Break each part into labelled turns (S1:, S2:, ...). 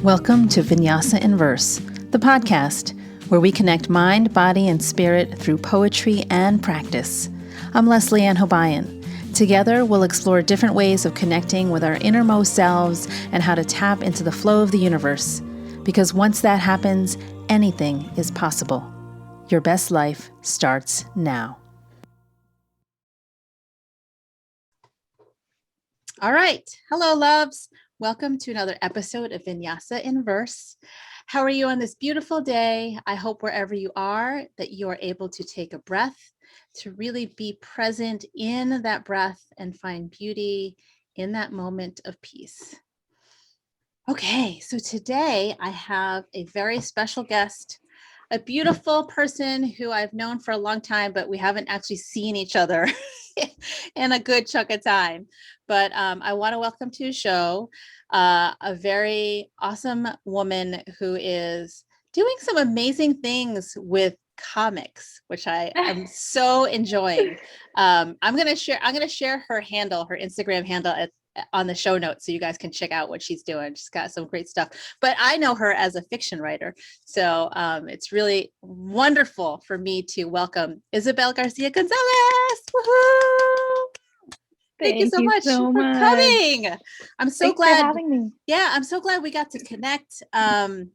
S1: Welcome to Vinyasa in Verse, the podcast where we connect mind, body, and spirit through poetry and practice. I'm Leslie Ann Hobayan. Together, we'll explore different ways of connecting with our innermost selves and how to tap into the flow of the universe. Because once that happens, anything is possible. Your best life starts now. All right. Hello, loves. Welcome to another episode of Vinyasa in Verse. How are you on this beautiful day? I hope wherever you are that you are able to take a breath, to really be present in that breath and find beauty in that moment of peace. Okay, so today I have a very special guest, a beautiful person who I've known for a long time, but we haven't actually seen each other in a good chunk of time. But I want to welcome to the show a very awesome woman who is doing some amazing things with comics, which I am so enjoying. I'm gonna share her handle, her Instagram handle on the show notes so you guys can check out what she's doing. She's got some great stuff. But I know her as a fiction writer. So it's really wonderful for me to welcome Isabel Garcia-Gonzales. Woohoo! Thank you so much for coming. I'm so glad.
S2: For having me.
S1: Yeah, I'm so glad we got to connect. And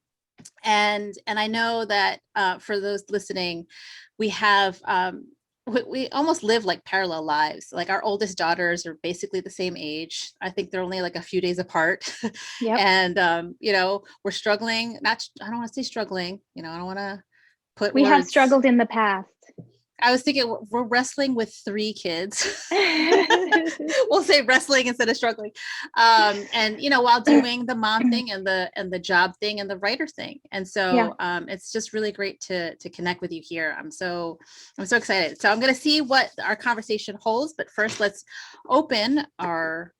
S1: I know that for those listening, we have we almost live like parallel lives. Like our oldest daughters are basically the same age. I think they're only like a few days apart.
S2: Yep.
S1: And we're struggling. I don't want to say struggling. I don't want to put
S2: we
S1: words.
S2: have struggled in the past.
S1: I was thinking we're wrestling with 3 kids. We'll say wrestling instead of struggling. And while doing the mom thing and the job thing and the writer thing. And so it's just really great to connect with you here. I'm so excited. So I'm going to see what our conversation holds. But first, let's open our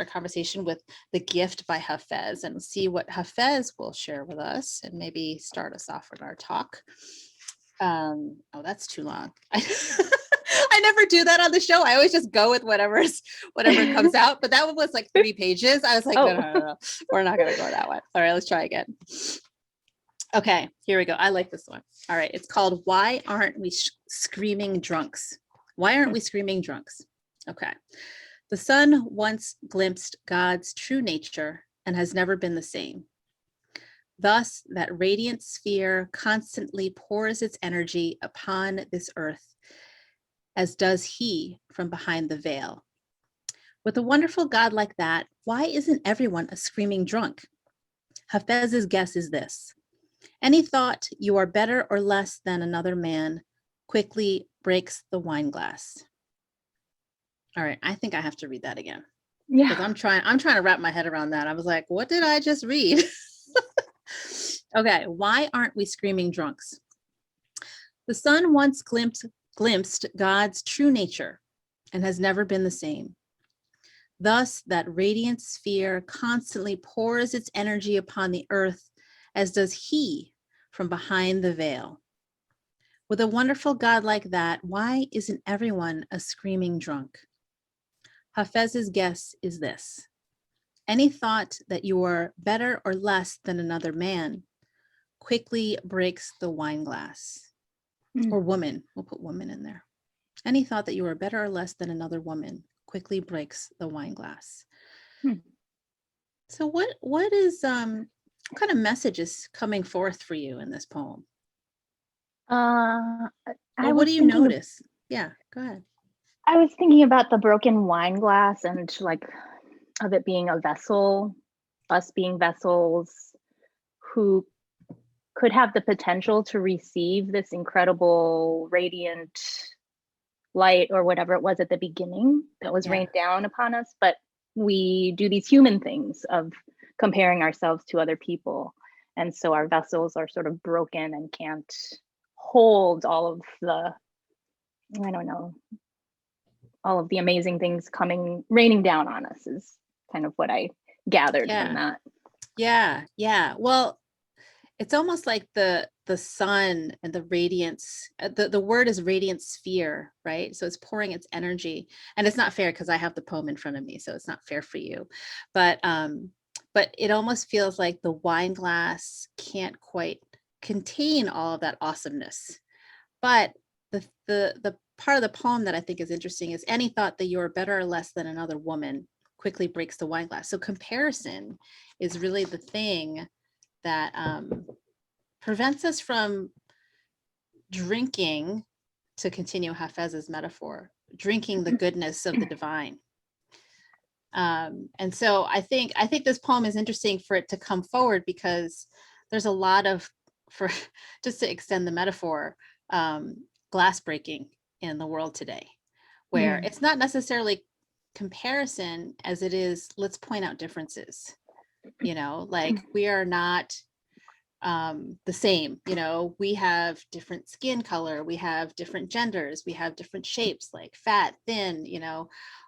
S1: conversation with The Gift by Hafiz and see what Hafiz will share with us and maybe start us off with our talk. Oh, that's too long. I never do that on the show. I always just go with whatever comes out. But that one was like 3 pages. I was like, no. We're not going to go that one. All right, let's try again. Okay, here we go. I like this one. All right, it's called Why Aren't We Screaming Drunks? Why aren't we screaming drunks? Okay. The sun once glimpsed God's true nature and has never been the same. Thus, that radiant sphere constantly pours its energy upon this earth, as does he from behind the veil. With a wonderful God like that, why isn't everyone a screaming drunk? Hafez's guess is this. Any thought you are better or less than another man quickly breaks the wine glass. All right, I think I have to read that again.
S2: Yeah.
S1: Because I'm trying to wrap my head around that. I was like, what did I just read? Okay, why aren't we screaming drunks? The sun once glimpsed God's true nature and has never been the same. Thus, that radiant sphere constantly pours its energy upon the earth, as does he from behind the veil. With a wonderful God like that, why isn't everyone a screaming drunk? Hafez's guess is this. Any thought that you are better or less than another man quickly breaks the wine glass. Or woman. We'll put woman in there. Any thought that you are better or less than another woman quickly breaks the wine glass. So what kind of message is coming forth for you in this poem? What do you notice? Yeah, go ahead.
S2: I was thinking about the broken wine glass and like of it being a vessel, us being vessels who could have the potential to receive this incredible radiant light or whatever it was at the beginning that was rained down upon us. But we do these human things of comparing ourselves to other people. And so our vessels are sort of broken and can't hold all of the, all of the amazing things raining down on us is kind of what I gathered from that.
S1: Yeah. Well, it's almost like the sun and the radiance, the word is radiant sphere, right? So it's pouring its energy, and it's not fair because I have the poem in front of me, so it's not fair for you. But but it almost feels like the wine glass can't quite contain all of that awesomeness. But the part of the poem that I think is interesting is any thought that you're better or less than another woman quickly breaks the wine glass. So comparison is really the thing that prevents us from drinking, to continue Hafez's metaphor, drinking the goodness of the divine. And so I think this poem is interesting for it to come forward, because there's a lot of, for just to extend the metaphor, glass breaking in the world today, where it's not necessarily comparison as it is, let's point out differences. Like we are not the same. We have different skin color, we have different genders, we have different shapes, like fat, thin,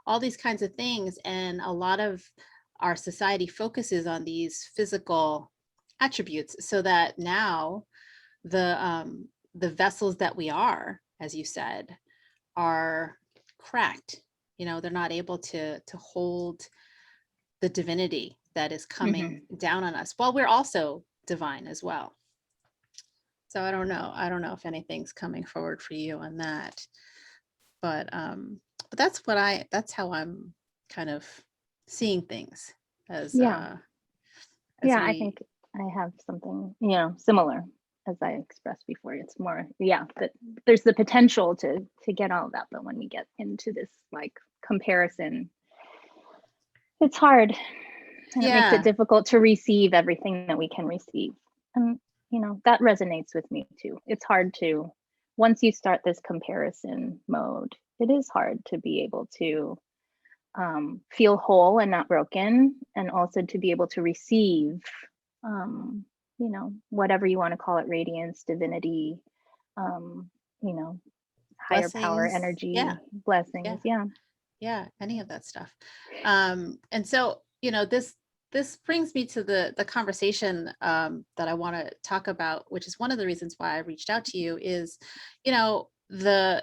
S1: all these kinds of things. And a lot of our society focuses on these physical attributes, so that now the vessels that we are, as you said, are cracked. They're not able to hold the divinity that is coming down on us, while we're also divine as well. So I don't know if anything's coming forward for you on that, but that's how I'm kind of seeing things as
S2: I think I have something similar, as I expressed before. It's more that there's the potential to get all of that, but when we get into this like comparison, it's hard, and it makes it difficult to receive everything that we can receive. And that resonates with me too. It's hard to, once you start this comparison mode, it is hard to be able to feel whole and not broken, and also to be able to receive whatever you want to call it, radiance, divinity, higher power, energy, blessings,
S1: any of that stuff. And so this brings me to the conversation that I want to talk about, which is one of the reasons why I reached out to you, is the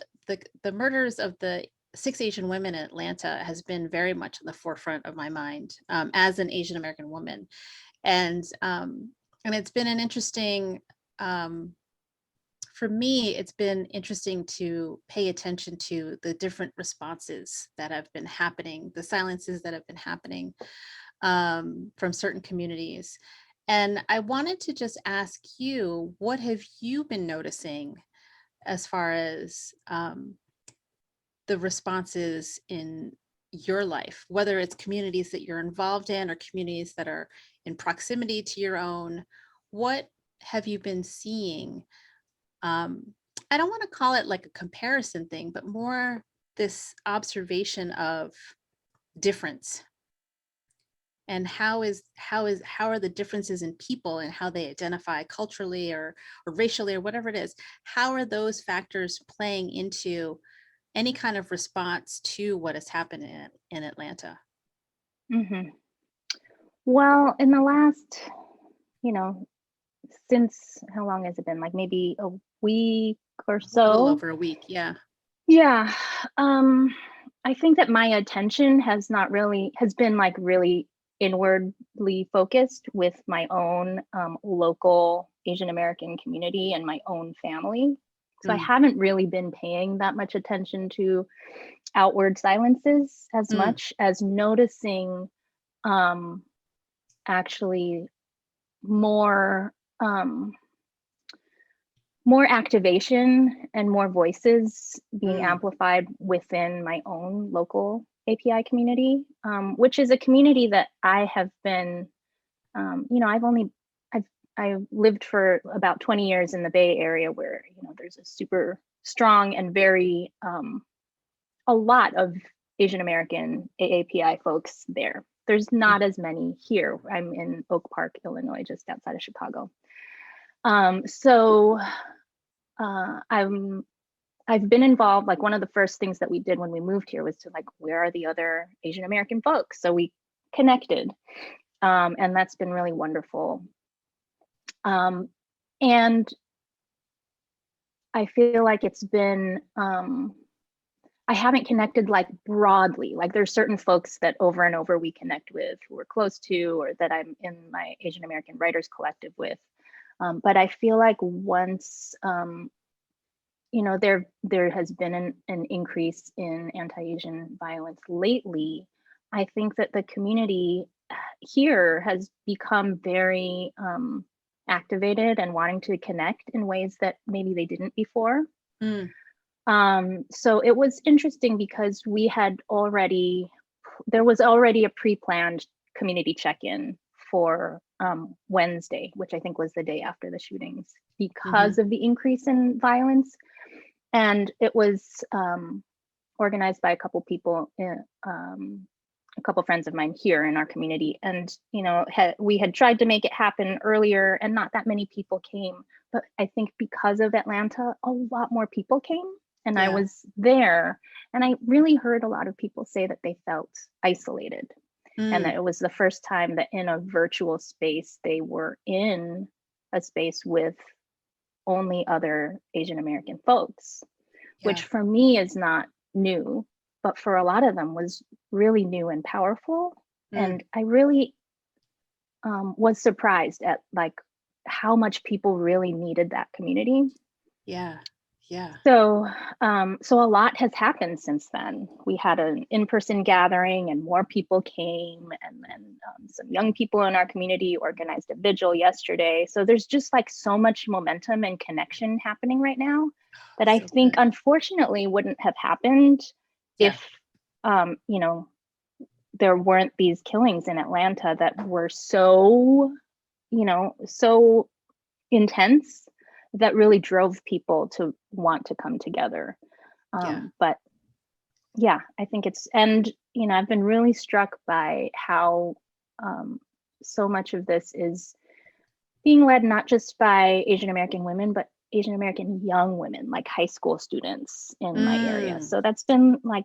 S1: murders of the 6 Asian women in Atlanta has been very much in the forefront of my mind as an Asian American woman. And it's been an interesting, for me, it's been interesting to pay attention to the different responses that have been happening, the silences that have been happening from certain communities. And I wanted to just ask you, what have you been noticing as far as the responses in your life, whether it's communities that you're involved in or communities that are in proximity to your own? What have you been seeing? I don't want to call it like a comparison thing, but more this observation of difference, and how are the differences in people and how they identify culturally or racially or whatever it is, how are those factors playing into any kind of response to what has happened in Atlanta?
S2: Well, in the last, since, how long has it been? Like maybe a week or so.
S1: A little over a week, yeah.
S2: Yeah. I think that my attention has been like really inwardly focused with my own local Asian American community and my own family. So I haven't really been paying that much attention to outward silences as much as noticing actually more activation and more voices being amplified within my own local API community, which is a community that I have been, I've lived for about 20 years in the Bay Area, where there's a super strong and very a lot of Asian American AAPI folks there. There's not as many here. I'm in Oak Park, Illinois, just outside of Chicago. I've been involved. Like, one of the first things that we did when we moved here was to where are the other Asian American folks? So we connected, and that's been really wonderful. And I feel like it's been, I haven't connected like broadly. Like there's certain folks that over and over we connect with, who we're close to, or that I'm in my Asian American Writers Collective with. But I feel like once, there has been an increase in anti-Asian violence lately, I think that the community here has become very activated and wanting to connect in ways that maybe they didn't before.
S1: Mm.
S2: So it was interesting because there was already a pre-planned community check-in for Wednesday, which I think was the day after the shootings, because of the increase in violence. And it was organized by a couple people, a couple friends of mine here in our community. And, we had tried to make it happen earlier and not that many people came. But I think because of Atlanta, a lot more people came. And I was there, and I really heard a lot of people say that they felt isolated, and that it was the first time that in a virtual space, they were in a space with only other Asian American folks, which for me is not new, but for a lot of them was really new and powerful. And I really was surprised at like how much people really needed that community.
S1: Yeah.
S2: So a lot has happened since then. We had an in-person gathering and more people came, and then some young people in our community organized a vigil yesterday. So there's just like so much momentum and connection happening right now that I think unfortunately wouldn't have happened if, there weren't these killings in Atlanta that were so intense, that really drove people to want to come together. But yeah, I think I've been really struck by how so much of this is being led not just by Asian American women, but Asian American young women, like high school students in my area. So that's been like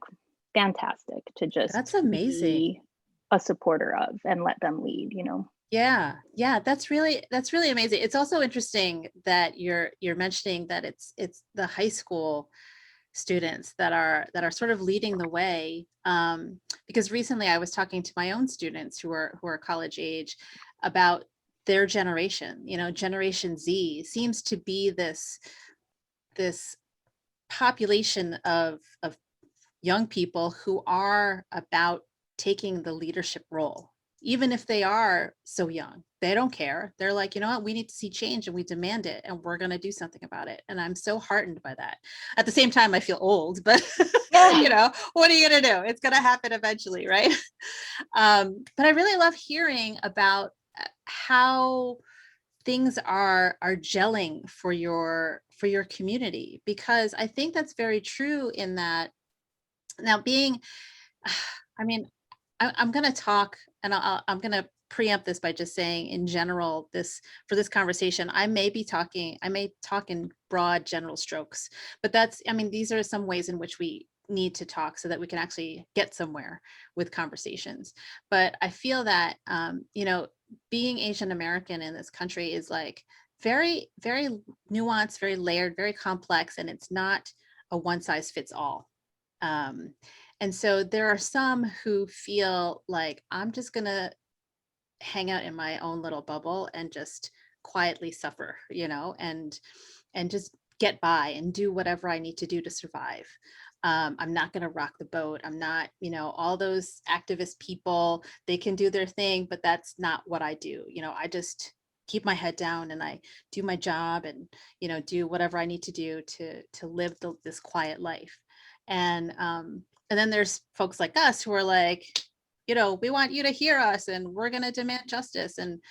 S2: fantastic to just be a supporter of and let them lead,
S1: Yeah, that's really amazing. It's also interesting that you're mentioning that it's the high school students that are sort of leading the way, because recently I was talking to my own students who are college age about their generation. Generation Z seems to be this population of young people who are about taking the leadership role. Even if they are so young, they don't care. They're like, you know what, we need to see change and we demand it and we're going to do something about it. And I'm so heartened by that. At the same time, I feel old, but what are you going to do? It's going to happen eventually, right? But I really love hearing about how things are gelling for your community, because I think that's very true in that now I'm going to talk, and I'm going to preempt this by just saying, in general, for this conversation, I may talk in broad general strokes, but these are some ways in which we need to talk so that we can actually get somewhere with conversations. But I feel that, being Asian American in this country is like very, very nuanced, very layered, very complex, and it's not a one size fits all. And so there are some who feel like, I'm just going to hang out in my own little bubble and just quietly suffer, and just get by and do whatever I need to do to survive. I'm not going to rock the boat. I'm not, all those activist people, they can do their thing, but that's not what I do. I just keep my head down and I do my job and, do whatever I need to do to live this quiet life. And then there's folks like us who are like, we want you to hear us and we're going to demand justice and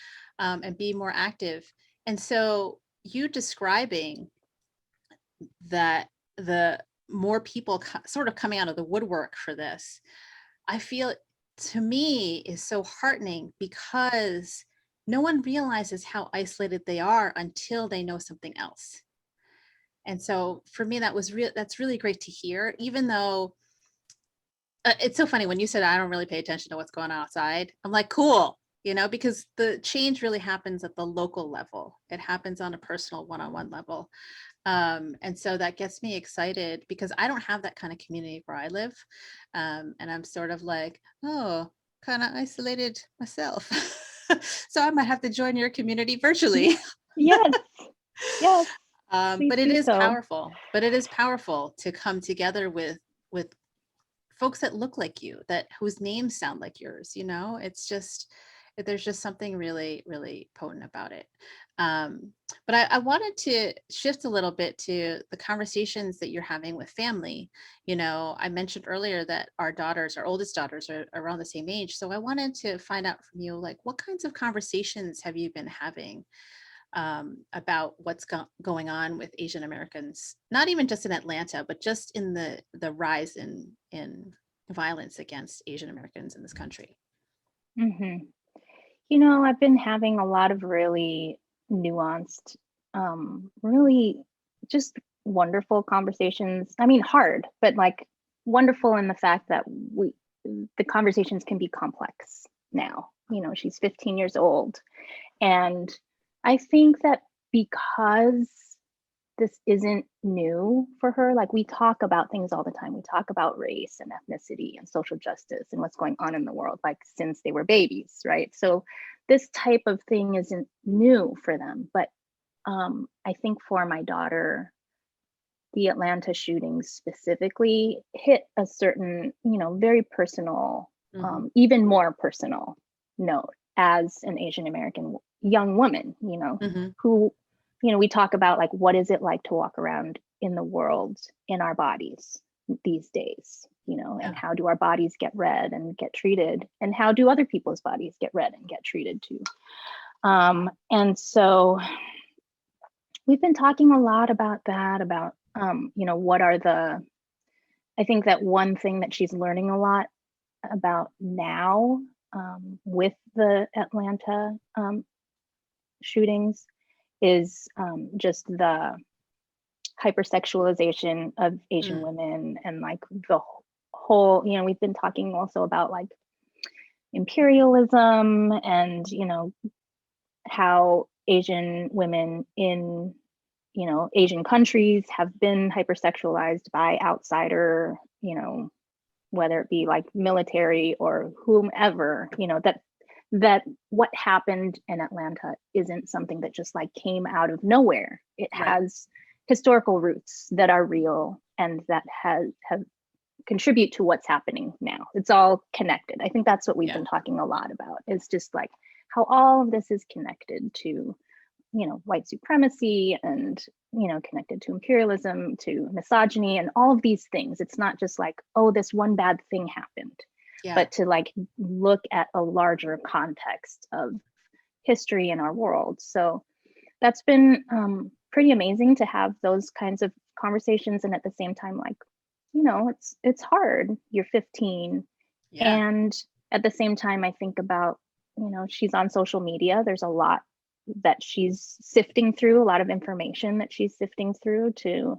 S1: be more active. And so you describing that the more people sort of coming out of the woodwork for this, I feel, to me, is so heartening, because no one realizes how isolated they are until they know something else. And so for me, that's really great to hear, even though it's so funny when you said, I don't really pay attention to what's going on outside. I'm like, cool, because the change really happens at the local level. It happens on a personal one-on-one level. And so that gets me excited because I don't have that kind of community where I live. And I'm sort of like, oh, kind of isolated myself. So I might have to join your community virtually.
S2: Yes, yes, please
S1: But it
S2: do
S1: is
S2: so.
S1: powerful. But it is powerful to come together with folks that look like you, that whose names sound like yours. It's just, there's just something really, really potent about it. But I wanted to shift a little bit to the conversations that you're having with family. I mentioned earlier that our oldest daughters are around the same age. So I wanted to find out from you, like, what kinds of conversations have you been having about what's going on with Asian Americans, not even just in Atlanta, but just in the rise in violence against Asian Americans in this country.
S2: hmm I've been having a lot of really nuanced, really just wonderful conversations. I mean, hard, but like wonderful in the fact that the conversations can be complex now. She's 15 years old. And I think that because this isn't new for her, like we talk about things all the time. We talk about race and ethnicity and social justice and what's going on in the world, like since they were babies, right? So this type of thing isn't new for them. But I think for my daughter, the Atlanta shootings specifically hit a certain, very personal,
S1: Mm-hmm.
S2: even more personal note as an Asian American young woman,
S1: Mm-hmm.
S2: who, we talk about like, what is it like to walk around in the world in our bodies these days,
S1: Yeah.
S2: and how do our bodies get read and get treated, and how do other people's bodies get read and get treated too. And so we've been talking a lot about that, about, what are I think that one thing that she's learning a lot about now, with the Atlanta shootings is just the hypersexualization of Asian
S1: Mm.
S2: women, and like the whole, we've been talking also about like imperialism and, how Asian women in, Asian countries have been hypersexualized by outsider, whether it be like military or whomever, that what happened in Atlanta isn't something that just like came out of nowhere. It
S1: Right.
S2: has historical roots that are real and that have contribute to what's happening now. It's all connected. I think that's what we've
S1: Yeah.
S2: been talking a lot about. It's just like how all of this is connected to, white supremacy and, connected to imperialism, to misogyny, and all of these things. It's not just like, oh, this one bad thing happened,
S1: Yeah.
S2: but to like look at a larger context of history in our world. So that's been pretty amazing to have those kinds of conversations. And at the same time, like, it's hard. You're 15.
S1: Yeah.
S2: And at the same time, I think about, she's on social media. There's a lot that she's sifting through, a lot of information that she's sifting through to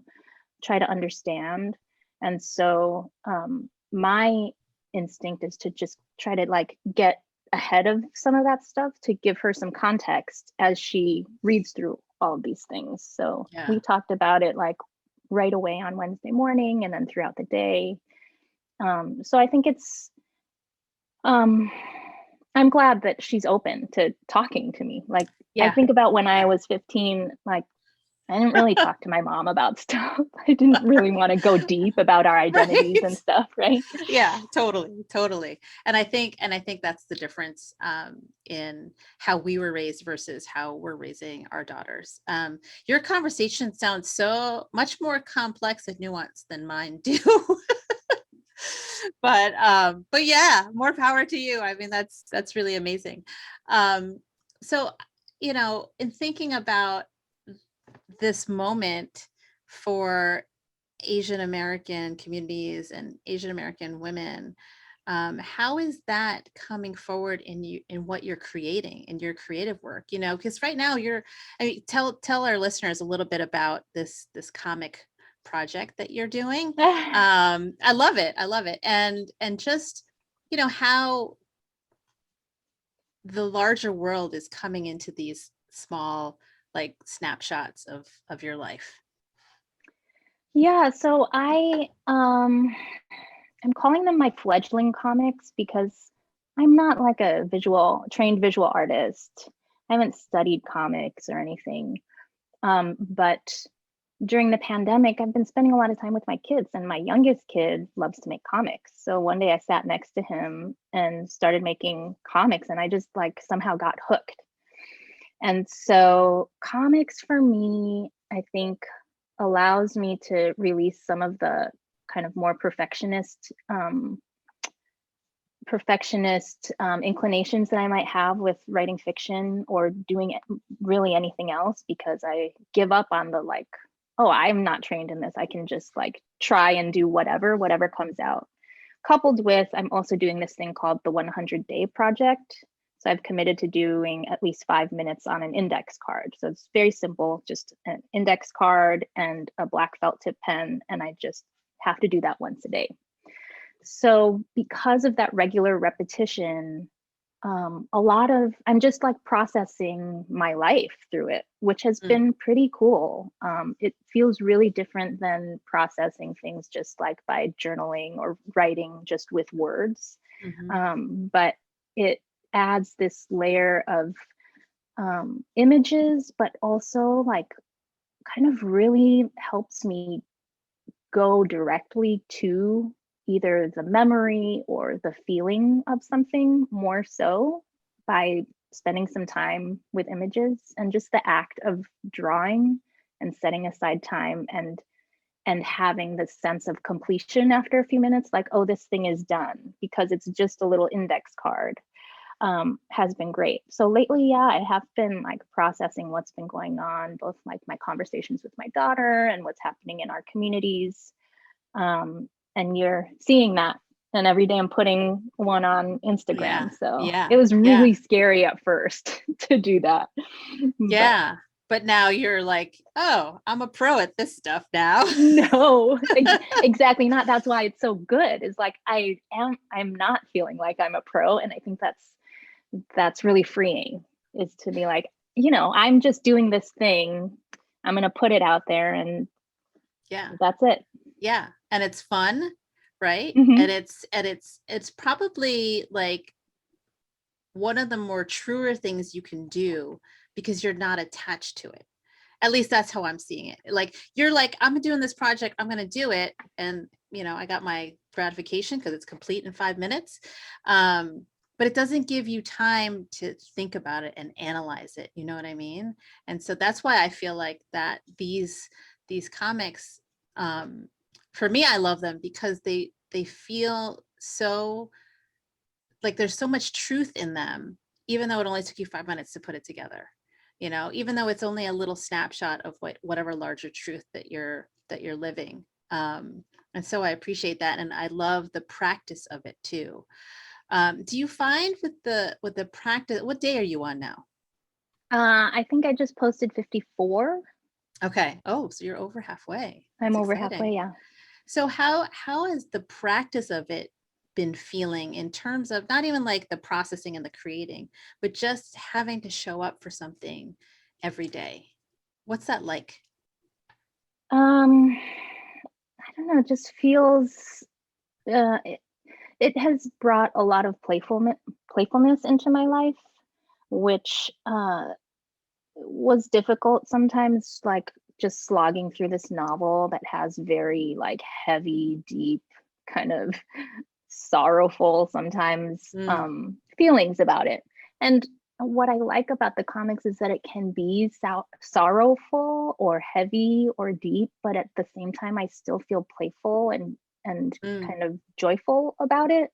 S2: try to understand. And so my instinct is to just try to like get ahead of some of that stuff to give her some context as she reads through all of these things. So
S1: Yeah.
S2: we talked about it like right away on Wednesday morning and then throughout the day. So I think it's I'm glad that she's open to talking to me. Like, I think about when I was 15, like, I didn't really talk to my mom about stuff. I didn't really want to go deep about our identities and
S1: Right.
S2: stuff, right?
S1: Yeah, totally. And I think that's the difference in how we were raised versus how we're raising our daughters. Your conversation sounds so much more complex and nuanced than mine do. But yeah, more power to you. I mean, that's really amazing. So, in thinking about this moment for Asian American communities and Asian American women, how is that coming forward in what you're creating in your creative work? Because right now tell our listeners a little bit about this comic project that you're doing. I love it, and just how the larger world is coming into these small like snapshots of your life.
S2: Yeah, so I'm calling them my fledgling comics because I'm not like a trained visual artist. I haven't studied comics or anything. But during the pandemic, I've been spending a lot of time with my kids, and my youngest kid loves to make comics. So one day I sat next to him and started making comics, and I just like somehow got hooked. And so comics for me, I think, allows me to release some of the kind of more perfectionist inclinations that I might have with writing fiction or doing really anything else, because I give up on the like, oh, I'm not trained in this. I can just like try and do whatever comes out. Coupled with, I'm also doing this thing called the 100-day project. So I've committed to doing at least 5 minutes on an index card. So it's very simple, just an index card and a black felt tip pen. And I just have to do that once a day. So because of that regular repetition, I'm just like processing my life through it, which has been pretty cool. It feels really different than processing things just like by journaling or writing just with words. But it adds this layer of images, but also like kind of really helps me go directly to either the memory or the feeling of something more so by spending some time with images, and just the act of drawing and setting aside time and having this sense of completion after a few minutes, like, oh, this thing is done because it's just a little index card, has been great. So lately, yeah, I have been like processing what's been going on, both like my conversations with my daughter and what's happening in our communities. And you're seeing that. And every day I'm putting one on Instagram. So it was really scary at first to do that.
S1: Yeah. But now you're like, oh, I'm a pro at this stuff now.
S2: No, exactly not. That's why it's so good. It's like I'm not feeling like I'm a pro. And I think that's really freeing, is to be like, I'm just doing this thing. I'm gonna put it out there, and that's it.
S1: Yeah. And it's fun, right?
S2: Mm-hmm.
S1: And it's probably like one of the more truer things you can do, because you're not attached to it. At least that's how I'm seeing it. Like, you're like, I'm doing this project, I'm going to do it. And, I got my gratification because it's complete in 5 minutes. But it doesn't give you time to think about it and analyze it. You know what I mean? And so that's why I feel like that these comics, for me, I love them because they feel so like there's so much truth in them, even though it only took you 5 minutes to put it together, even though it's only a little snapshot of whatever larger truth that you're living. And so I appreciate that. And I love the practice of it too. Do you find with the practice, what day are you on now?
S2: I think I just posted 54.
S1: Okay. Oh, so you're over halfway.
S2: I'm over halfway, yeah.
S1: So how has the practice of it been feeling, in terms of not even like the processing and the creating, but just having to show up for something every day? What's that like?
S2: I don't know, it just feels, it has brought a lot of playfulness into my life, which was difficult sometimes, like just slogging through this novel that has very like heavy, deep, kind of sorrowful sometimes feelings about it. And what I like about the comics is that it can be sorrowful or heavy or deep, but at the same time I still feel playful and kind of joyful about it.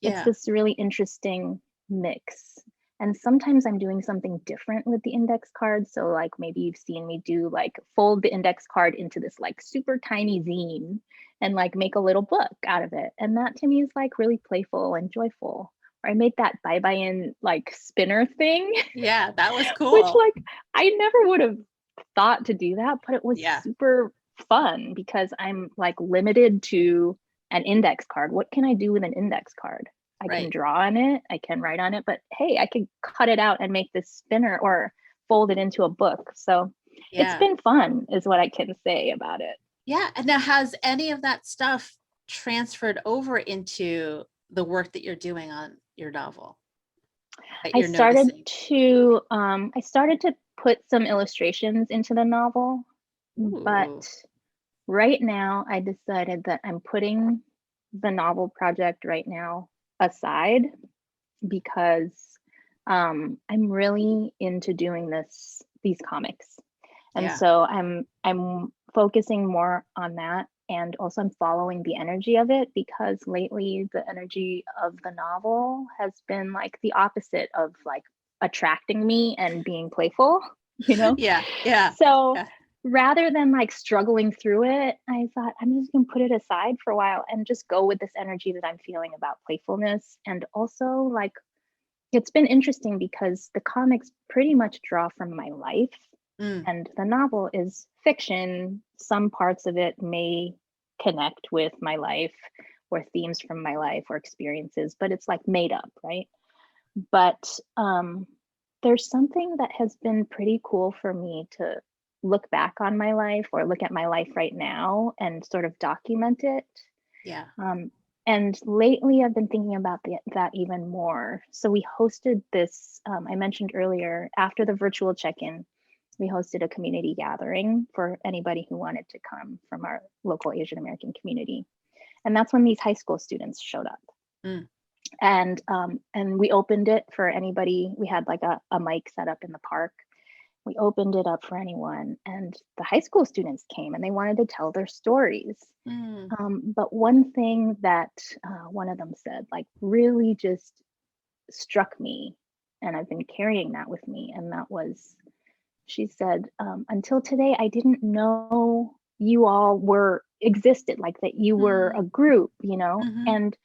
S2: It's this really interesting mix. And sometimes I'm doing something different with the index card. So like maybe you've seen me do like fold the index card into this like super tiny zine and like make a little book out of it. And that to me is like really playful and joyful. Or I made that Bye-Bye-In like spinner thing.
S1: Yeah, that was cool.
S2: Which like I never would have thought to do that, but it was super fun because I'm like limited to an index card. What can I do with an index card? I can draw on it, I can write on it, but hey, I could cut it out and make this spinner or fold it into a book. So it's been fun, is what I can say about it.
S1: Yeah. And now, has any of that stuff transferred over into the work that you're doing on your novel that
S2: I
S1: you're
S2: started
S1: noticing?
S2: to put some illustrations into the novel, but
S1: Ooh.
S2: right now I decided that I'm putting the novel project right now aside because I'm really into doing these comics. And
S1: Yeah.
S2: so I'm focusing more on that, and also I'm following the energy of it, because lately the energy of the novel has been like the opposite of like attracting me and being playful, you know?
S1: Yeah. Yeah.
S2: So
S1: Yeah.
S2: rather than like struggling through it, I thought I'm just gonna put it aside for a while and just go with this energy that I'm feeling about playfulness. And also, like, it's been interesting because the comics pretty much draw from my life,
S1: Mm.
S2: and the novel is fiction. Some parts of it may connect with my life or themes from my life or experiences, but it's like made up, right? But there's something that has been pretty cool for me to look back on my life, or look at my life right now and sort of document it.
S1: Yeah.
S2: Um, and lately, I've been thinking about that even more. So we hosted this, I mentioned earlier, after the virtual check-in, we hosted a community gathering for anybody who wanted to come from our local Asian American community. And that's when these high school students showed up.
S1: Mm.
S2: And we opened it for anybody. We had like a mic set up in the park. We opened it up for anyone, and the high school students came and they wanted to tell their stories.
S1: Mm.
S2: But one thing that one of them said, like, really just struck me, and I've been carrying that with me, and that was, she said, until today, I didn't know you all were existed, like that you were a
S1: Mm.
S2: group, you know?
S1: Mm-hmm.
S2: And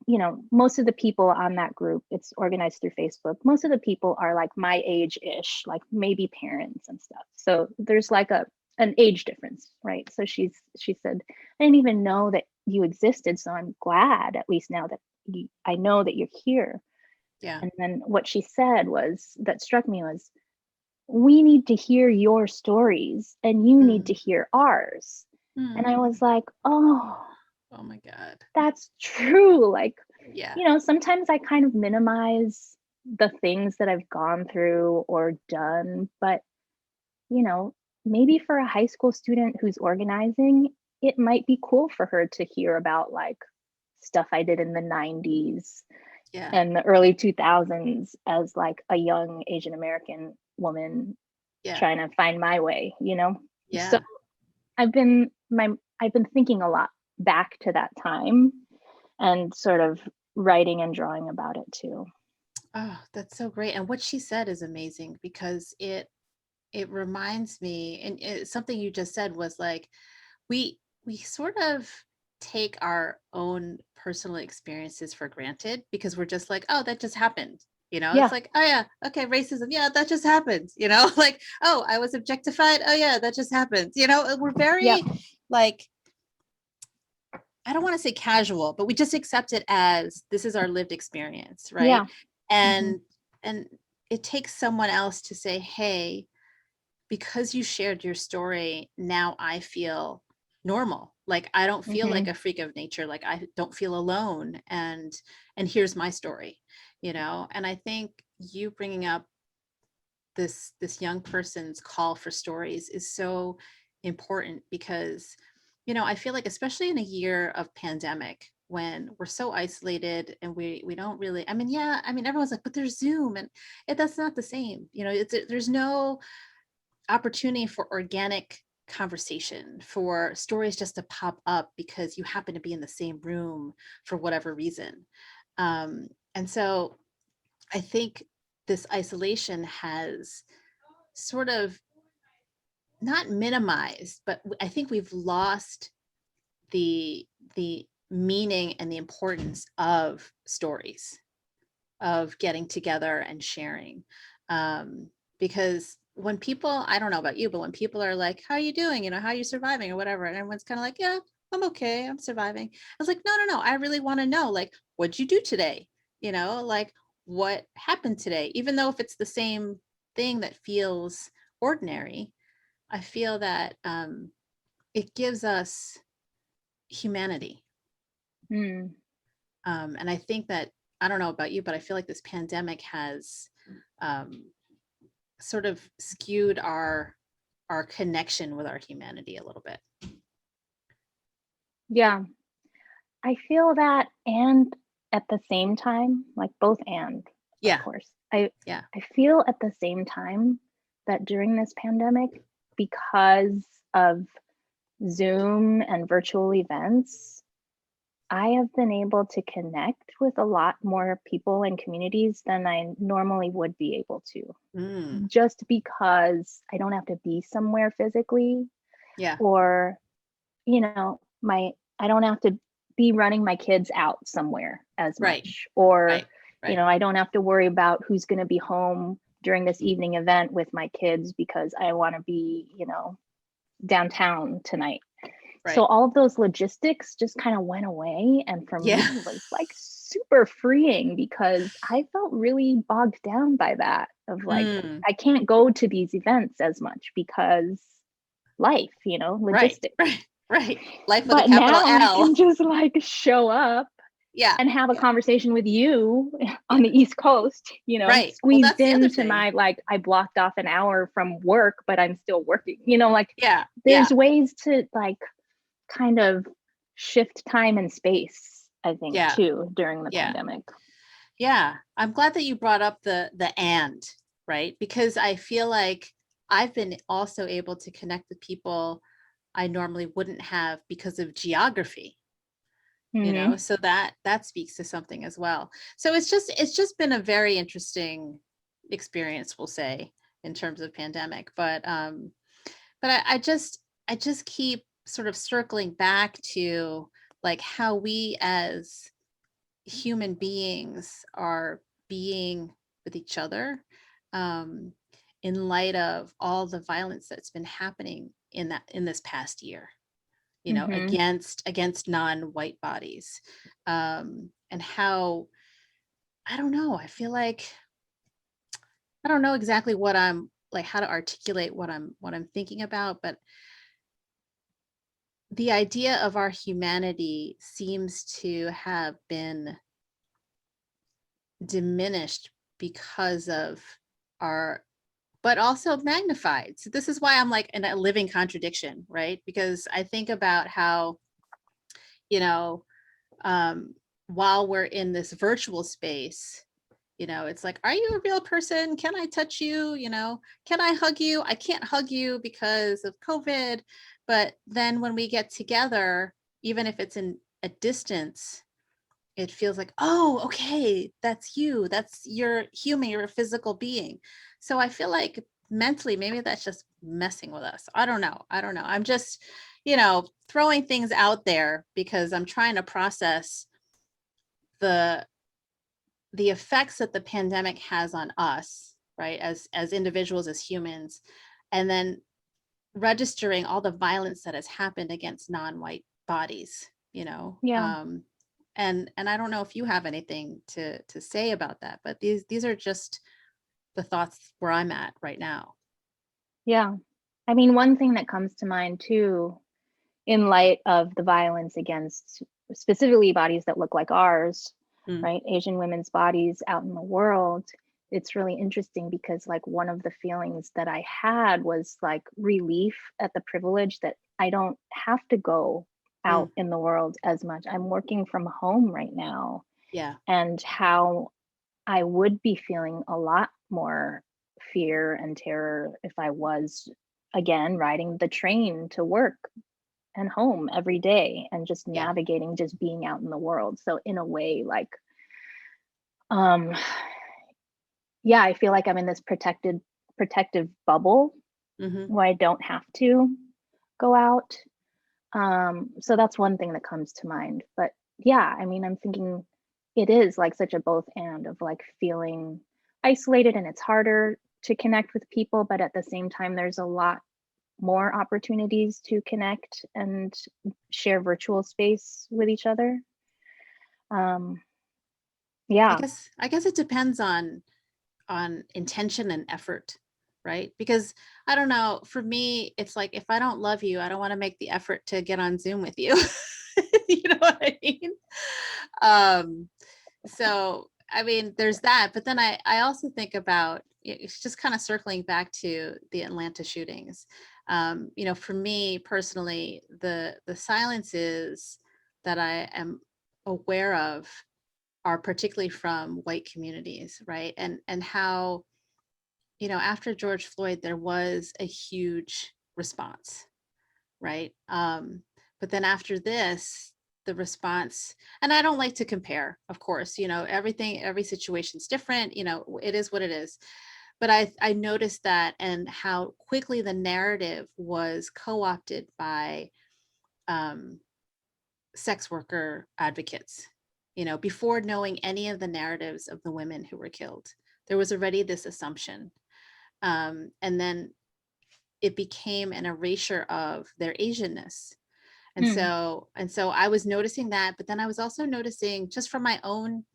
S2: you know, most of the people on that group, it's organized through Facebook, most of the people are like my age-ish, like maybe parents and stuff. So there's like an age difference, right? So she said, I didn't even know that you existed, so I'm glad at least now that I know that you're here.
S1: Yeah.
S2: And then what she said was, that struck me, was, we need to hear your stories and you need to
S1: Mm.
S2: hear ours. And I
S1: Mm.
S2: was like, oh,
S1: Oh my God.
S2: that's true. Like,
S1: Yeah.
S2: you know, sometimes I kind of minimize the things that I've gone through or done, but, you know, maybe for a high school student who's organizing, it might be cool for her to hear about like stuff I did in the 90s
S1: Yeah.
S2: and the early 2000s as like a young Asian American woman
S1: Yeah.
S2: trying to find my way, you know? So
S1: Yeah.
S2: I've been I've been thinking a lot back to that time, and sort of writing and drawing about it too.
S1: Oh, that's so great. And what she said is amazing because it reminds me, and something you just said was like, we sort of take our own personal experiences for granted because we're just like, oh, that just happened. It's
S2: Yeah.
S1: like, oh yeah, okay, racism, yeah, that just happened. Like, oh, I was objectified, oh yeah, that just happened. We're
S2: Yep.
S1: very, like, I don't want to say casual, but we just accept it as this is our lived experience, right?
S2: Yeah. Hmm.
S1: And it takes someone else to say, hey, because you shared your story, now I feel normal. Like I don't feel like
S2: Hmm.
S1: a freak of nature. Like I don't feel alone. And here's my story, And I think you bringing up this young person's call for stories is so important because, I feel like especially in a year of pandemic when we're so isolated and we don't really, I mean, yeah, I mean, everyone's like, but there's Zoom and that's not the same. There's no opportunity for organic conversation, for stories just to pop up because you happen to be in the same room for whatever reason. And so I think this isolation has sort of not minimized, but I think we've lost the meaning and the importance of stories, of getting together and sharing. Because when people, I don't know about you, but when people are like, how are you doing? How are you surviving or whatever? And everyone's kind of like, yeah, I'm okay. I'm surviving. I was like, no. I really want to know, like, what'd you do today? Like what happened today? Even though if it's the same thing that feels ordinary, I feel that it gives us humanity.
S2: Mm.
S1: And I think that, I don't know about you, but I feel like this pandemic has sort of skewed our connection with our humanity a little bit.
S2: Yeah, I feel that, and at the same time, like both and,
S1: Yeah.
S2: of course. I
S1: Yeah.
S2: feel at the same time that during this pandemic, because of Zoom and virtual events, I have been able to connect with a lot more people and communities than I normally would be able to,
S1: Mm.
S2: just because I don't have to be somewhere physically,
S1: Yeah.
S2: or, you know, I don't have to be running my kids out somewhere as
S1: Right.
S2: much, or,
S1: Right.
S2: you know, I don't have to worry about who's going to be home during this evening event with my kids because I want to be, you know, downtown tonight.
S1: Right.
S2: So all of those logistics just kind of went away. And for
S1: Yeah.
S2: me, it was like super freeing, because I felt really bogged down by that, of like, I can't go to these events as much because life, you know, logistics.
S1: Right. Life with
S2: But
S1: a capital
S2: now
S1: L.
S2: I can just like show up and have a conversation with you on the East Coast, you know, squeezed into my, like, I blocked off an hour from work, but I'm still working, you know, like, there's ways to like kind of shift time and space, I think, too, during the pandemic.
S1: Yeah. I'm glad that you brought up the and, right? Because I feel like I've been also able to connect with people I normally wouldn't have because of geography. You know, so that speaks to something as well. So it's just been a very interesting experience, we'll say, in terms of pandemic. But I just keep sort of circling back to like how we as human beings are being with each other, in light of all the violence that's been happening in this past year, you know, against non-white bodies, and how, I don't know, I feel like I don't know exactly what I'm like, how to articulate what I'm thinking about, but the idea of our humanity seems to have been diminished because of our, but also magnified. So this is why I'm like in a living contradiction, right? Because I think about how, you know, while we're in this virtual space, you know, it's like, are you a real person? Can I touch you? You know, can I hug you? I can't hug you because of COVID. But then when we get together, even if it's in a distance, it feels like, oh, okay, that's you. You're human. You're a physical being. So I feel like mentally, maybe that's just messing with us. I don't know. I'm just, you know, throwing things out there because I'm trying to process the effects that the pandemic has on us, right, as individuals, as humans, and then registering all the violence that has happened against non-white bodies, you know. And I don't know if you have anything to say about that, but these are just the thoughts where I'm at right now.
S2: I mean, one thing that comes to mind too, in light of the violence against specifically bodies that look like ours, right? Asian women's bodies out in the world. It's really interesting because like one of the feelings that I had was like relief at the privilege that I don't have to go out in the world as much. I'm working from home right now. And how I would be feeling a lot more fear and terror if I was, again, riding the train to work and home every day and just navigating, just being out in the world. So in a way, like, I feel like I'm in this protective bubble where I don't have to go out. So that's one thing that comes to mind. But I mean, I'm thinking it is like such a both and, of like feeling isolated and it's harder to connect with people, but at the same time, there's a lot more opportunities to connect and share virtual space with each other.
S1: I guess it depends on intention and effort, right? Because I don't know, for me, it's like, if I don't love you, I don't want to make the effort to get on Zoom with you. You know what I mean? So, I mean, there's that, but then I also think about, it's just kind of circling back to the Atlanta shootings. You know, for me personally, the silences that I am aware of are particularly from white communities, right? And how, you know, after George Floyd, there was a huge response, right? But then after this, the response, and I don't like to compare, of course, you know, every situation's different, you know, it is what it is. But I noticed that, and how quickly the narrative was co-opted by um, sex worker advocates, you know, before knowing any of the narratives of the women who were killed. There was already this assumption. And then it became an erasure of their Asianness. And so I was noticing that, but then I was also noticing, just from my own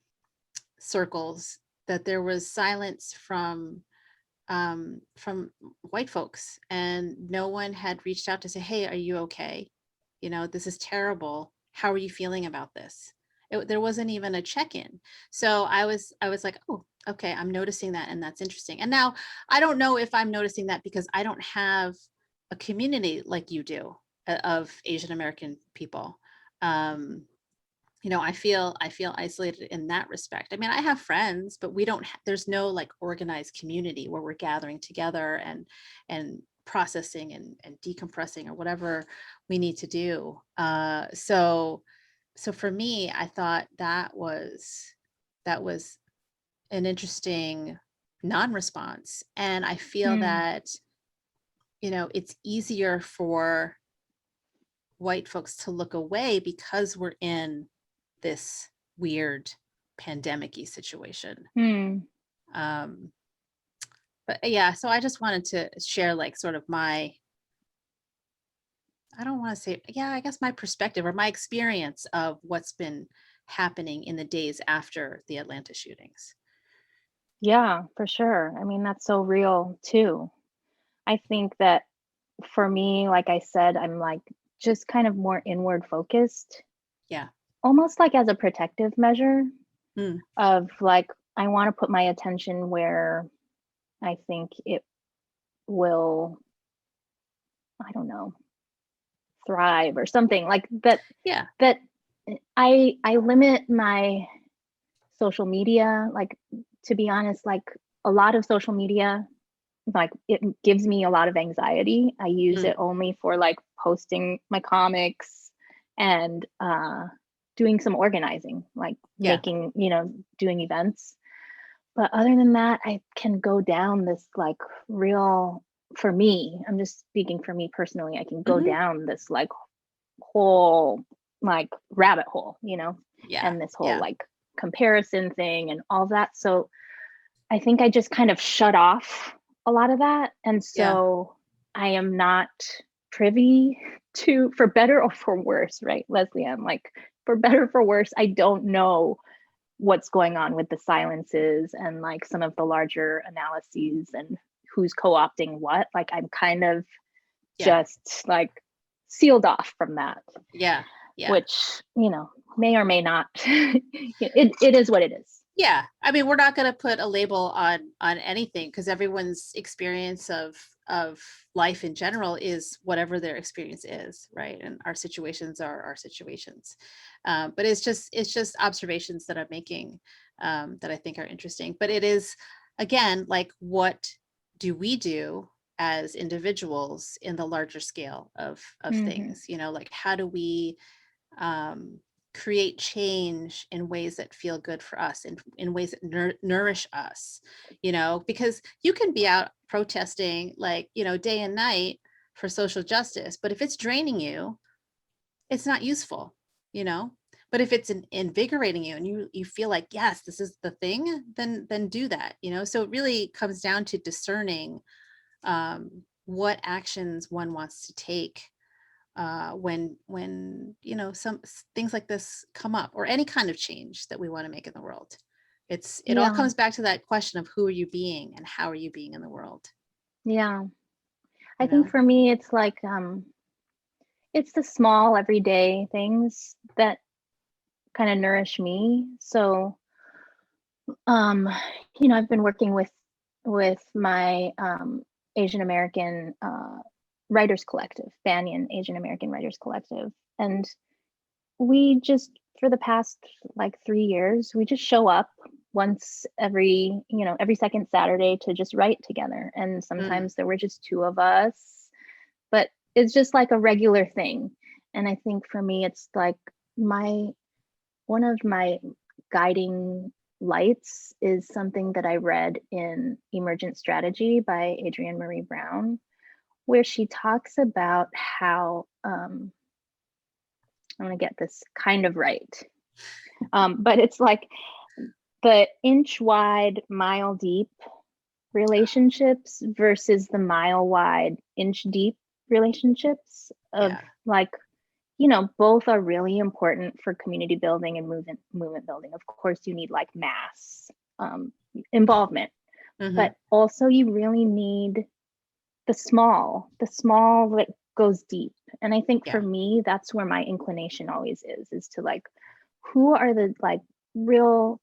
S1: circles, that there was silence from white folks, and no one had reached out to say, hey, are you okay? You know, this is terrible. How are you feeling about this? There wasn't even a check-in. So I was like, oh, okay, I'm noticing that, and that's interesting. And now I don't know if I'm noticing that because I don't have a community like you do of Asian American people. You know, I feel isolated in that respect. I mean, I have friends, but we don't there's no like organized community where we're gathering together and processing and decompressing, or whatever we need to do. So for me, I thought that was an interesting non-response. And I feel
S2: Mm.
S1: that, you know, it's easier for white folks to look away because we're in this weird pandemic-y situation.
S2: Mm.
S1: Um, but yeah, so I just wanted to share, like, sort of my, I don't want to say, yeah, I guess my perspective or my experience of what's been happening in the days after the Atlanta shootings.
S2: Yeah, for sure. I mean, that's so real too. I think that for me, like I said, I'm like just kind of more inward focused,
S1: Yeah.
S2: almost like as a protective measure
S1: Mm.
S2: of like, I want to put my attention where I think it will, I don't know, thrive or something like that.
S1: Yeah.
S2: That I limit my social media, like, to be honest, like a lot of social media, like it gives me a lot of anxiety. I use
S1: Mm.
S2: it only for like posting my comics and doing some organizing, like
S1: Yeah.
S2: making, doing events. But other than that, I can go down this like real, for me, I'm just speaking for me personally, I can go
S1: Hmm.
S2: down this like whole like rabbit hole,
S1: Yeah.
S2: and this whole
S1: Yeah.
S2: like comparison thing and all that. So I think I just kind of shut off a lot of that. And
S1: Yeah.
S2: so I am not privy to, for better or for worse, right, Leslie? I'm like, for better or for worse, I don't know what's going on with the silences and like some of the larger analyses and who's co-opting what. Like I'm kind of
S1: Yeah.
S2: just like sealed off from that,
S1: Yeah. Yeah.
S2: which, may or may not. It is what it is.
S1: Yeah, I mean, we're not going to put a label on anything, because everyone's experience of life in general is whatever their experience is, right? And our situations are our situations. But it's just observations that I'm making, that I think are interesting. But it is, again, like, what do we do as individuals in the larger scale of
S2: Mm-hmm.
S1: things? You know, like, how do we um, create change in ways that feel good for us, and in ways that nourish us, because you can be out protesting, like, day and night for social justice, but if it's draining you, it's not useful, you know but if it's invigorating you, and you feel like, yes, this is the thing, then do that. So it really comes down to discerning what actions one wants to take when some things like this come up, or any kind of change that we want to make in the world. It all
S2: Yeah.
S1: comes back to that question of, who are you being and how are you being in the world?
S2: Yeah. I
S1: you
S2: think
S1: know?
S2: for me, it's the small everyday things that kind of nourish me. So, um, I've been working with my Asian American writers collective, Banyan Asian American Writers Collective, and we just for the past like 3 years, we just show up once every second Saturday to just write together. And
S1: Mm,
S2: sometimes there were just two of us, but it's just like a regular thing. And I think for me, it's like my one of my guiding lights is something that I read in Emergent Strategy by Adrienne Marie Brown, where she talks about how I'm going to get this kind of right. But it's like the inch wide, mile deep relationships versus the mile wide, inch deep relationships of
S1: yeah.
S2: like, both are really important for community building and movement building. Of course, you need like mass involvement,
S1: Mm-hmm.
S2: but also you really need the small that goes deep. And I think for
S1: Yeah.
S2: me, that's where my inclination always is to like, who are the like real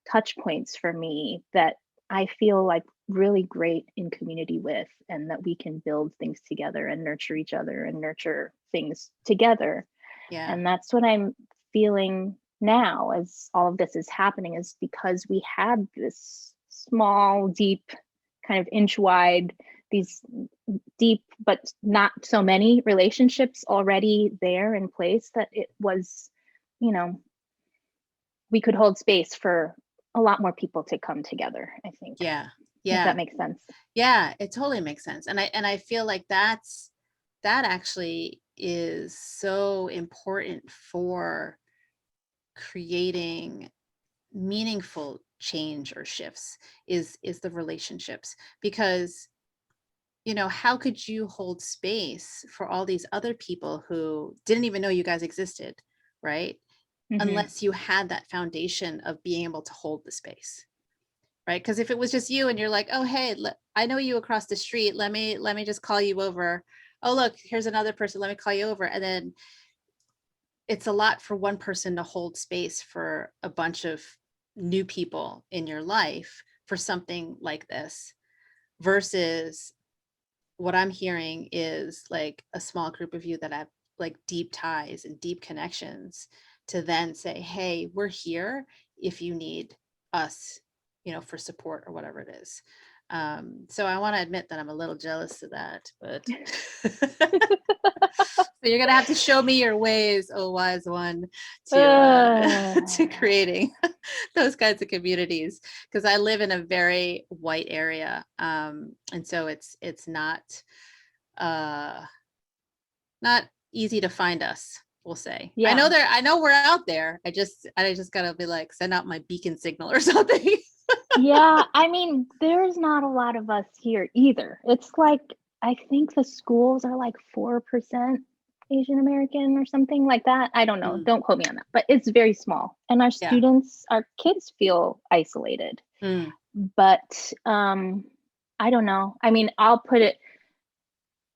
S2: touch points for me that I feel like really great in community with, and that we can build things together and nurture each other and nurture things together.
S1: Yeah.
S2: And that's what I'm feeling now as all of this is happening, is because we had this small, deep, kind of inch wide, these deep but not so many relationships already there in place, that it was, you know, we could hold space for a lot more people to come together, I think,
S1: Yeah.
S2: if
S1: Yeah.
S2: that makes sense.
S1: Yeah. It totally makes sense. And I feel like that actually is so important for creating meaningful change or shifts, is the relationships. Because how could you hold space for all these other people who didn't even know you guys existed, right?
S2: Mm-hmm.
S1: Unless you had that foundation of being able to hold the space, right? Because if it was just you and you're like, oh hey, I know you across the street, let me just call you over. Oh look, here's another person, let me call you over. And then it's a lot for one person to hold space for a bunch of new people in your life for something like this, versus what I'm hearing is like a small group of you that have like deep ties and deep connections to then say, hey, we're here if you need us, for support or whatever it is. So I want to admit that I'm a little jealous of that, but so you're gonna have to show me your ways, oh wise one, to creating those kinds of communities, because I live in a very white area, and so it's uh, not easy to find us, we'll say.
S2: Yeah.
S1: I know we're out there. I just gotta be like, send out my beacon signal or something.
S2: Yeah, I mean, there's not a lot of us here either. It's like, I think the schools are like 4% Asian American or something like that. I don't know.
S1: Mm,
S2: Don't quote me on that, but it's very small. And
S1: yeah.
S2: our kids feel isolated.
S1: Mm,
S2: But I don't know. I mean, I'll put it,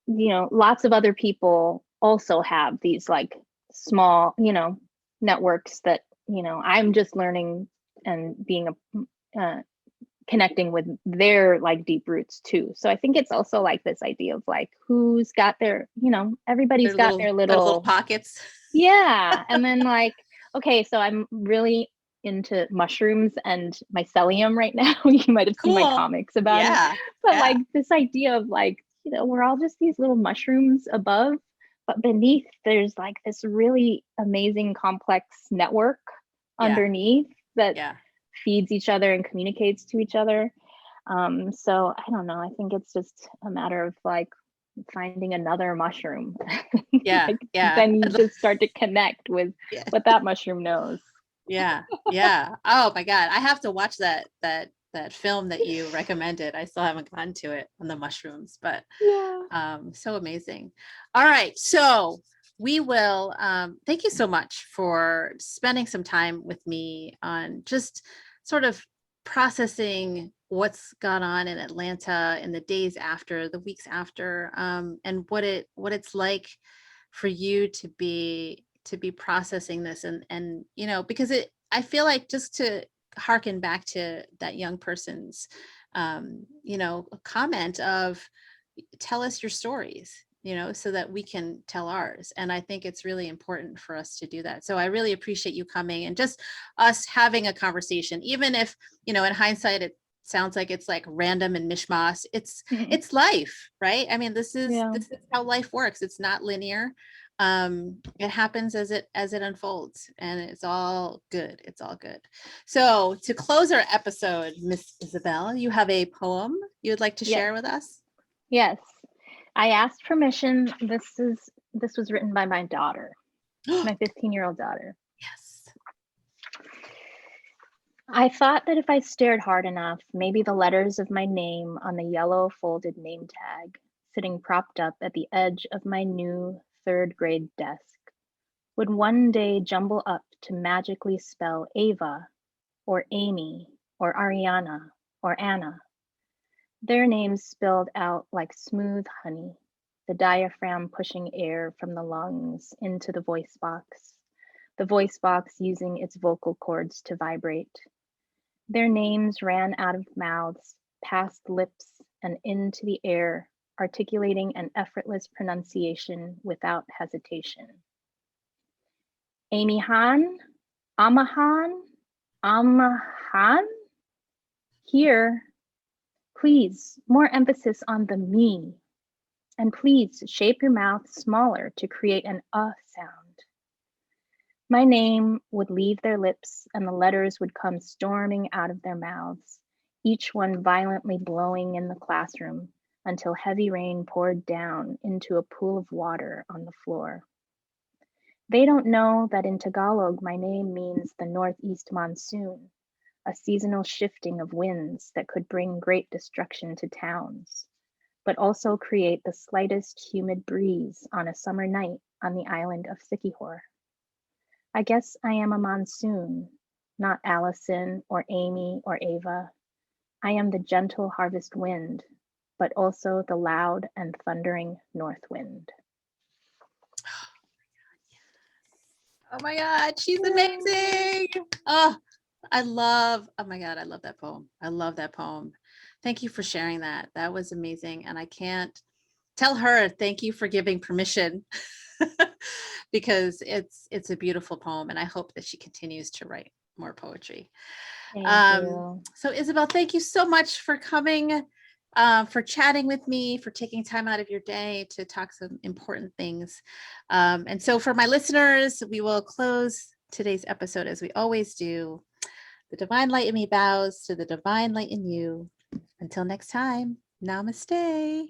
S2: lots of other people also have these like small, networks that, I'm just learning and being connecting with their like deep roots too. So I think it's also like this idea of like who's got their, everybody's got their
S1: their little
S2: little,
S1: pockets.
S2: yeah. And then like, okay, so I'm really into mushrooms and mycelium right now. You might have seen my
S1: Cool.
S2: comics about it.
S1: Yeah.
S2: But
S1: Yeah.
S2: like this idea of like, we're all just these little mushrooms above, but beneath there's like this really amazing complex network
S1: Yeah.
S2: underneath that
S1: Yeah.
S2: feeds each other and communicates to each other. So I don't know. I think it's just a matter of like finding another mushroom.
S1: Yeah.
S2: Like
S1: Yeah.
S2: then you just start to connect with
S1: Yeah.
S2: what that mushroom knows.
S1: Yeah. Yeah. Oh my God. I have to watch that film that you recommended. I still haven't gotten to it, on the mushrooms, but
S2: Yeah.
S1: so amazing. All right. So we will thank you so much for spending some time with me on just sort of processing what's gone on in Atlanta in the days after, the weeks after, and what it's like for you to be processing this, and because I feel like, just to harken back to that young person's comment of, tell us your stories, so that we can tell ours. And I think it's really important for us to do that. So I really appreciate you coming and just us having a conversation, even if, in hindsight, it sounds like it's like random and mishmash. It's life, right? I mean, this is how life works. It's not linear. It happens as it unfolds, and it's all good. It's all good. So to close our episode, Miss Isabel, you have a poem you would like to share with us?
S2: Yes. I asked permission. This was written by my daughter, my 15-year-old daughter.
S1: Yes.
S2: I thought that if I stared hard enough, maybe the letters of my name on the yellow folded name tag, sitting propped up at the edge of my new 3rd grade desk, would one day jumble up to magically spell Ava, or Amy, or Ariana, or Anna. Their names spilled out like smooth honey, the diaphragm pushing air from the lungs into the voice box using its vocal cords to vibrate. Their names ran out of mouths, past lips, and into the air, articulating an effortless pronunciation without hesitation. Amihan, Amihan, Amihan? Here, please, more emphasis on the me. And please shape your mouth smaller to create an sound. My name would leave their lips and the letters would come storming out of their mouths, each one violently blowing in the classroom until heavy rain poured down into a pool of water on the floor. They don't know that in Tagalog, my name means the northeast monsoon, a seasonal shifting of winds that could bring great destruction to towns, but also create the slightest humid breeze on a summer night on the island of Siquijor. I guess I am a monsoon, not Allison or Amy or Ava. I am the gentle harvest wind, but also the loud and thundering north wind.
S1: Oh my God, she's amazing. Oh my God, I love that poem. I love that poem. Thank you for sharing that. That was amazing. And I can't tell her thank you for giving permission because it's a beautiful poem, and I hope that she continues to write more poetry.
S2: Thank you.
S1: So Isabel, thank you so much for coming, for chatting with me, for taking time out of your day to talk some important things. And so for my listeners, we will close today's episode as we always do. The divine light in me bows to the divine light in you. Until next time, namaste.